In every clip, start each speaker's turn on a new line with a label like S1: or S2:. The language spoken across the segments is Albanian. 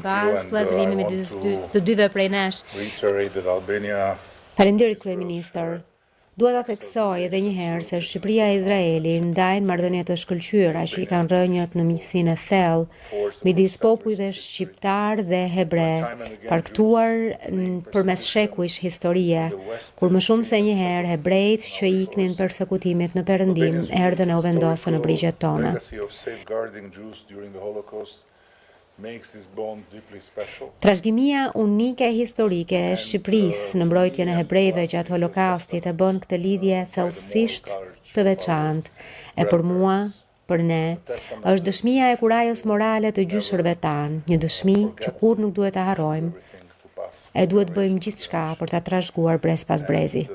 S1: bazë vëllazërimi midis të dyve prej nesh. Faleminderit kryeministër. Dua ta theksoj edhe një herë se Shqipëria e Izraelit ndajnë marrëdhënie të shkëlqyera që I kanë rënjët në miqësinë e thellë midis popujve shqiptar dhe hebre, parktuar përmes shekujsh historie, kur më shumë se një herë hebrejt që iknin persekutimit në Perëndim erdhën e u vendosën në brigjet tona. Trashëgimia unike historike e Shqipërisë në mbrojtjen e hebrejve gjatë Holokaustit e bën këtë lidhje thellësisht të veçantë. E për mua, për ne, është dëshmia e kurajës morale të gjyshërve tanë, një dëshmi që kur nuk duhet ta harrojmë. E duhet bëjmë gjithçka për ta trashëguar brez pas brezi.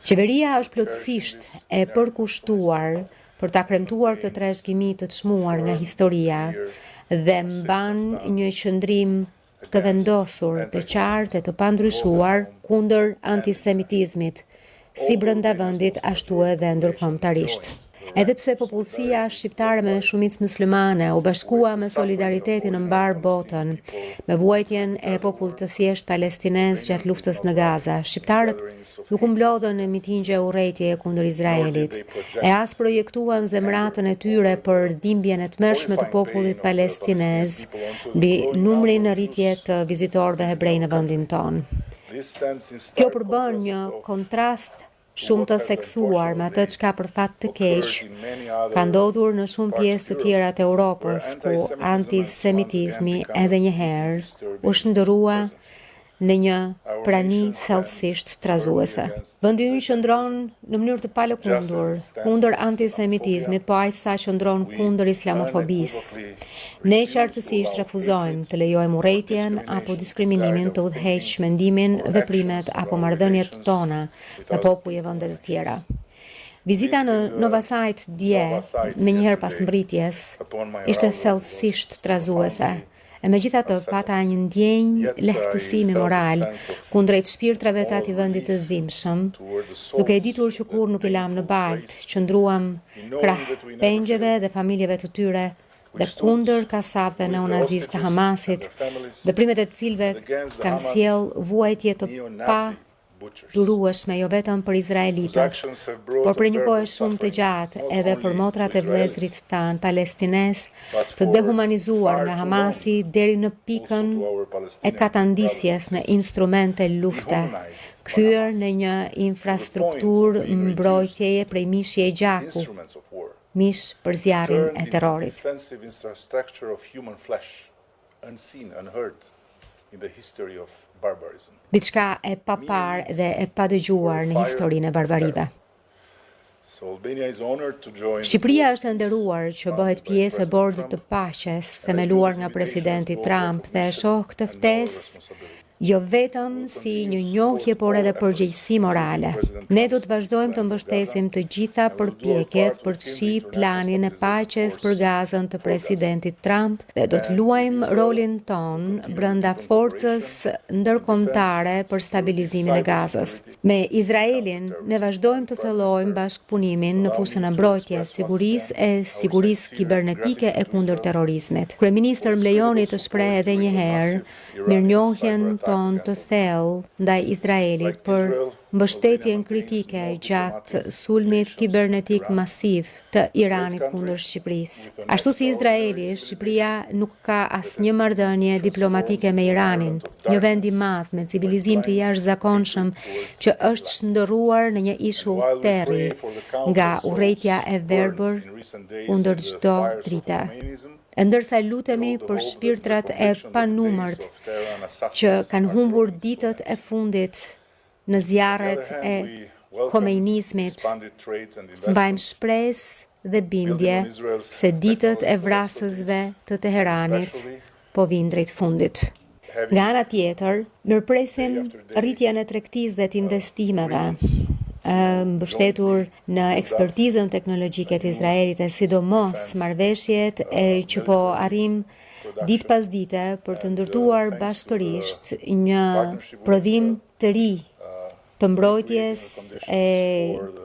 S1: Qeveria është plotësisht e përkushtuar për ta kremtuar të trashëgimi të çmuar nga historia dhe mban një qëndrim të vendosur, të qartë e të pandryshuar kundër antisemitizmit, si brenda vendit ashtu edhe ndërkombëtarisht. Edhe pse popullsia shqiptare me shumicë muslimane u bashkua me solidaritetin në mbar botën, me vuajtjen e popullit të thjesht palestinez gjatë luftës në Gaza, shqiptarët nuk u mblodhën në mitingje urrejtje kundër Izraelit, e as projektuan zemratën e tyre për dhimbjen e tmerrshme të popullit palestinez mbi numrin në rritje të vizitorëve hebrej në vendin tonë. Kjo përbën një kontrast shumë të theksuar me atë çka për fat të keq ka ndodhur në shumë pjesë të tjera të Europës, ku antisemitizmi edhe një herë u shndërrua në një prani thellësisht trazuese. Vendi ynë qëndron në mënyrë të palëkundur kundër antisemitizmit, po aq sa qëndron kundër islamofobisë. Ne qartësisht refuzojmë të lejojmë urrejtjen apo diskriminimin të udhëheq mendimin, veprimet apo marrëdhëniet tona me popull e vende të tjera. Vizita në Nova Site dje, me njëherë pas mbritjes, ishte thellësisht trazuese. E megjithatë pata një ndjenjë lehtësimi moral kundrejt shpirtrave të atij vendi të dhimbshëm, duke e ditur që kur nuk I lam në baltë, qëndruam krah pengjeve dhe familjeve të tyre dhe kundër kasapëve neonazistë të Hamasit, veprimet e cilëve kanë sjell vuajtje të pa durueshme jo vetëm për izraelitët, por për një kohë shumë të gjatë edhe për motrat e vëllezërit tanë palestinez të dehumanizuar nga Hamasi deri në pikën e katandisjes në instrumente lufte, kthyer në një infrastrukturë mbrojtjeje prej mishje e gjaku, mish për zjarrin e terrorit. Diçka e papar dhe e padëgjuar në historinë e barbarive. Shqipëria është e nderuar që bëhet pjesë e bordit të paqes themeluar nga presidenti Trump dhe e shoh këtë ftesë jo vetëm si një njohje, por edhe përgjegjësi morale. Ne do të vazhdojmë të mbështesim të gjitha përpjekjet për të fshir planin e paqes për Gazën të presidentit Trump dhe do të luajmë rolin ton brenda forcës ndërkombëtare për stabilizimin e Gazës. Me Izraelin ne vazhdojmë të thellojmë bashkëpunimin në fushën e mbrojtjes, sigurisë kibernetike e kundër terrorizmit. Kryeministër, më lejoni të shpreh edhe një herë mirënjohjen ton të thellë ndaj Izraelit për mbështetjen kritike gjatë sulmit kibernetik masiv të Iranit kundër Shqipërisë. Ashtu si Izraeli, Shqipëria nuk ka asnjë marrëdhënie diplomatike me Iranin, një vend I madh me civilizim të jashtëzakonshëm që është shndërruar në një ishull terri nga urrejtja e verbër kundër çdo drite. E ndërsa lutemi për shpirtrat e panumërt që kanë humbur ditët e fundit në zjarret e komeinizmit, mbajmë shpresë dhe bindje se ditët e vrasësve të Teheranit po vijnë drejt fundit. Nga ana tjetër, mirëpresim rritjen e tregtisë dhe të investimeve, mbështetur në ekspertizën teknologjike të Izraelit e sidomos marrëveshjet që po arrim ditë pas dite për të ndërtuar bashkërisht një prodhim të ri të mbrojtjes e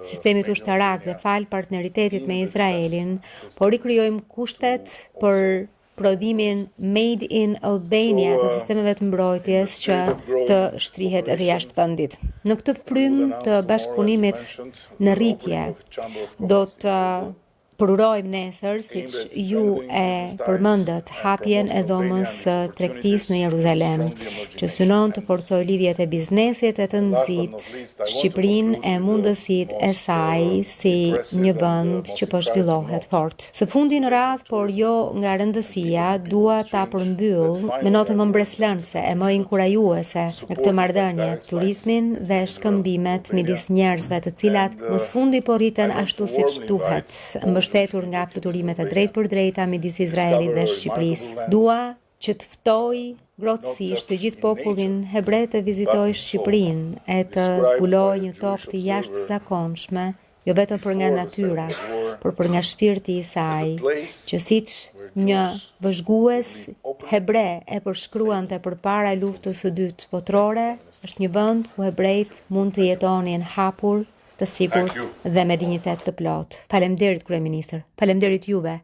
S1: sistemit ushtarak dhe fal partneritetit me Izraelin, por rikrijojmë kushtet për prodhimin Made in Albania të sistemeve të mbrojtjes që të shtrihet edhe jashtë vendit. Në këtë frymë të bashkëpunimit në rritje, do të përurojmë nesër, siç ju e përmendët, hapjen e dhomës së tregtisë në Jeruzalem, që synon të forcojë lidhjet e biznesit e të nxit Shqipërinë e mundësitë e saj si një vend që po zhvillohet fort. Së fundi në radhë, por jo nga rëndësia, dua ta përmbyll me notën më mbreslënëse e më inkurajuese në këtë marrëdhënie, turizmin dhe shkëmbimet midis njerëzve, të cilat më së fundi po rriten ashtu siç duhet, mbështetur nga fluturimet e drejtpërdrejta midis Izraelit dhe Shqipërisë. Dua që të ftoj grotësisht të gjithë popullin hebre të vizitojë Shqipërinë e të zbulojë një tokë të jashtëzakonshme, jo vetëm për nga natyra, por për nga shpirti i saj, që siç një vëzhgues hebre e përshkruante përpara luftës së dytë botërore, është një vend ku hebrejt mund të jetonin hapur, të sigurt dhe me dinjitet të plot. Faleminderit kryeministër. Faleminderit juve.